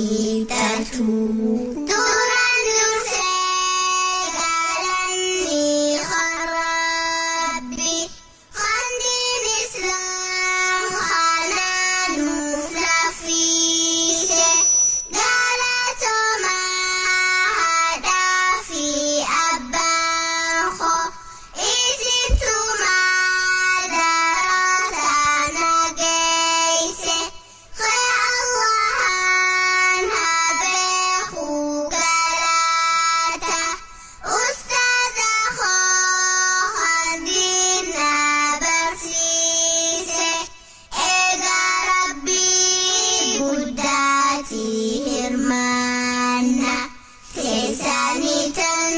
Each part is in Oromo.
kita Turan segalanni kharabi Khandin Islam khananu flafise Galato mahadafi abbaho Isitu madarasa nagayse Allahan habehu galata Ustaza kho khandina barsise Ega Rabbi guddati hirmanna Sesanitan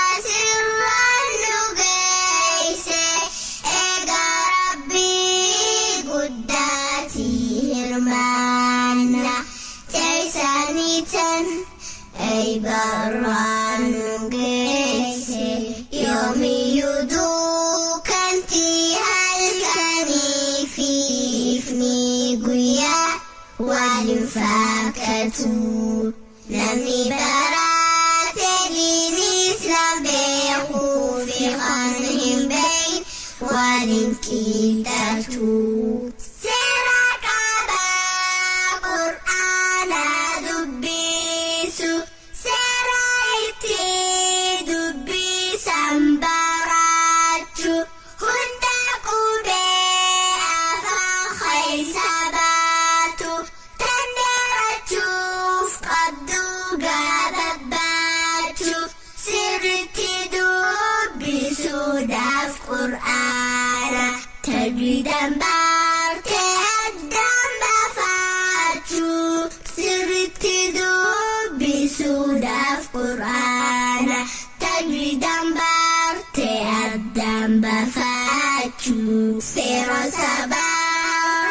asirran nugayse Ega Rabbi guddati hirmanna Sesanitan ay barran nugayse Yomi yudukanti halkani fi ifni guya Walinfakatu namni barate din Islam behu fi khanhim bayn Walinkitatu Serak aba Qur'ana dubbisu Seraiti dubbisan barachu Hunda qube afan khaysabatu Tandarachuf qaddu gababbatu Sirti dubbisu daf Qur'ana Tajwidan barte haddam bafachu Sirti dubbisu daf Qur'ana Tajwidan barte haddam bafachu Sera sabar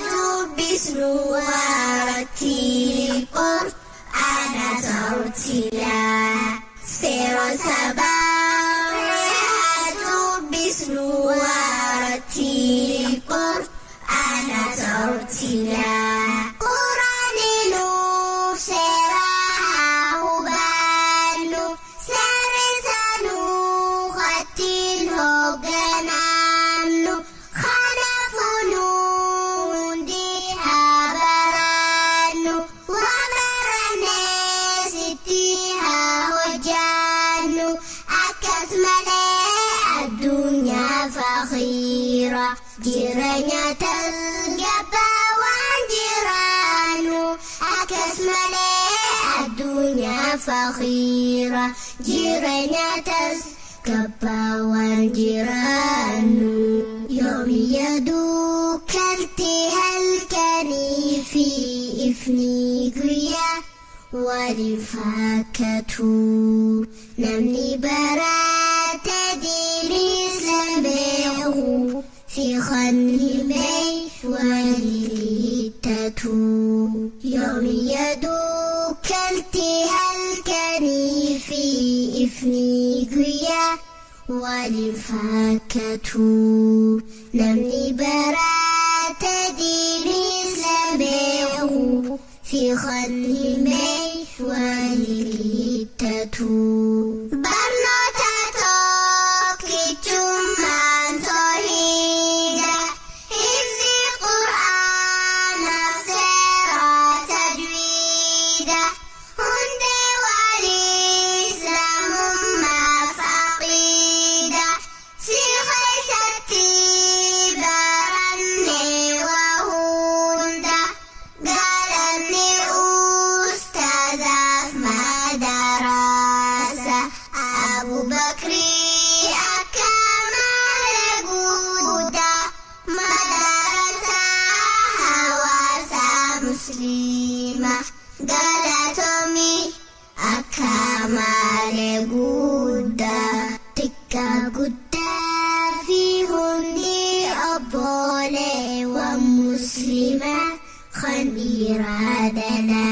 dubbisu waratili Qur'ana tartila Sera sabar dubbisu waratili Qur'ana tartila Qur'aninu seraha hubanu Serisanu khatin hoganamnu Khanafunu hundi habaranu Wamarane sitiha hojanu Akas male adunya fakhira Jiranya tergabawan jiranu Akas male adunya fakhira Jiranya tergabawan jiranu Yomi yadukanti halkani fi ifni guya Walifakatu namni barate din Islam behu fi khanhi bay walilitatu Yomi yadukanti halkani fi ifni guya Walifakatu namni barate din Islam behu fi khanhi bay walilitatu Barnota tokkichummaan tawhiida Hifzi Qur'aana seera tajwiida Hunde wali islaamummaa faqiida Si khaysatti baranne wa hunda Galanni ustazaf madarasa Abu Bakri akamale guda Madarasa hawasa muslima Galatomi akamale guda Tikka gudda fi hundi obbole wa muslima Khan iradana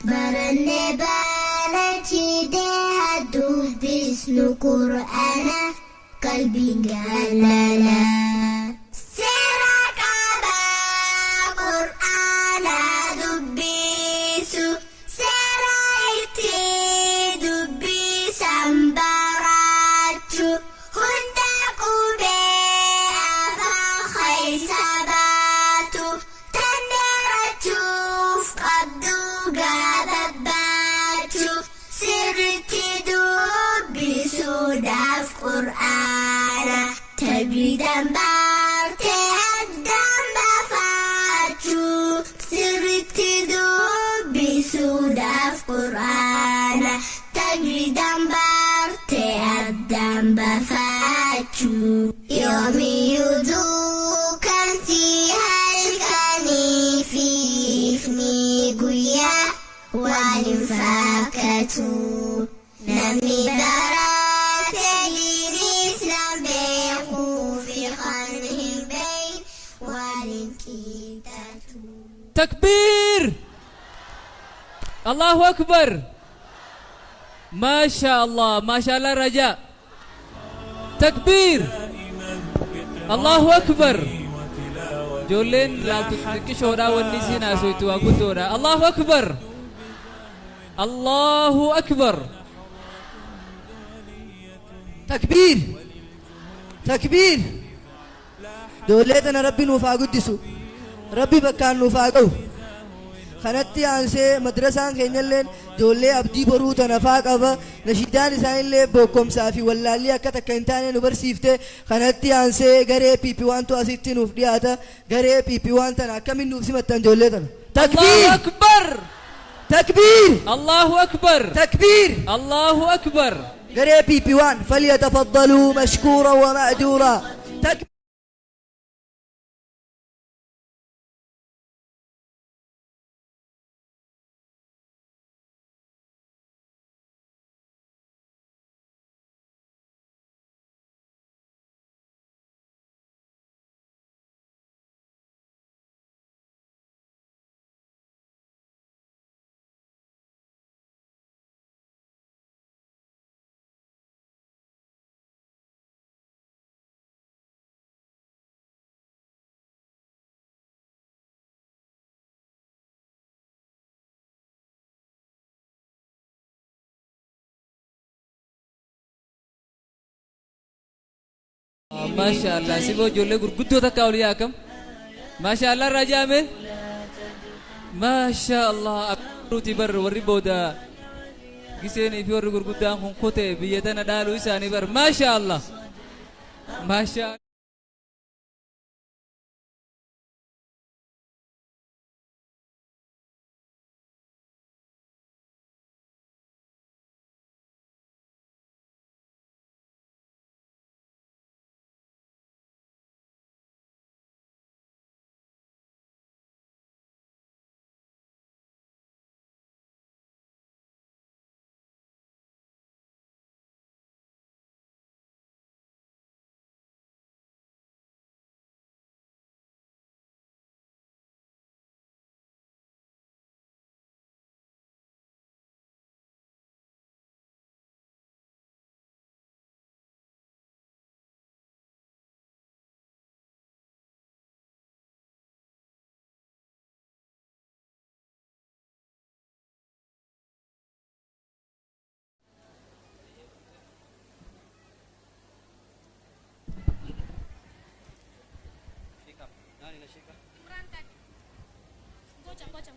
baranne balati de bisnu Qur'ana qalbi galala Serak aba Qur'ana dubbi dambarte damba fachu sirritti dubbisuudhaaf quraana tagri dambarte damba fachu yoomiyyuu duukanti halkanii fi ifni guyyaa waan hin fakkaatu namni barate diinis nan beeku fi kan hin beeyn waan hin qixxaatu. تكبير الله أكبر ما شاء الله ما شاء الله رجاء تكبير الله أكبر جولين لا تكشورا والنسينا سويتوا قدورا الله أكبر الله أكبر تكبير تكبير دولتنا ربي نوفا قدسو ربي بكان نوفا قو خنتي عنسي مدرسان كينيلين جولي أبدي بروتا نفاق أبا نشيدان إسان اللي بوكم سافي والله اللي أكتا كنتاني نبرسيفته خنتي عنسي غري بي بي وانتو أسيتي نوفدياتا غري بي بي وانتنا كمين نوفسي متن جولتنا تكبير الله أكبر تكبير الله أكبر تكبير الله أكبر غري بي بي وان فليتفضلوا مشكورا ومأجورا تكبير ما شاء الله سيبو جولي غرغدو تكاوليا كم ما شاء الله رجامه ما شاء الله أبروتي بر وريبودا كيسيني في ور غرغدان كون كوتي بيتنا دالو إساني بر ما شاء الله ما شاء الله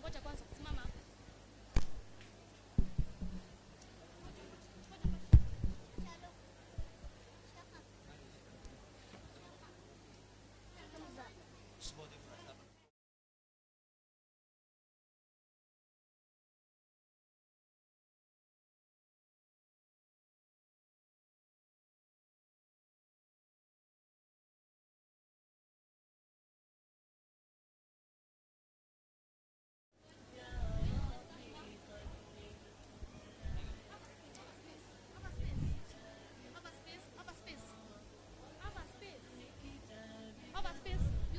Ngoja kwanza.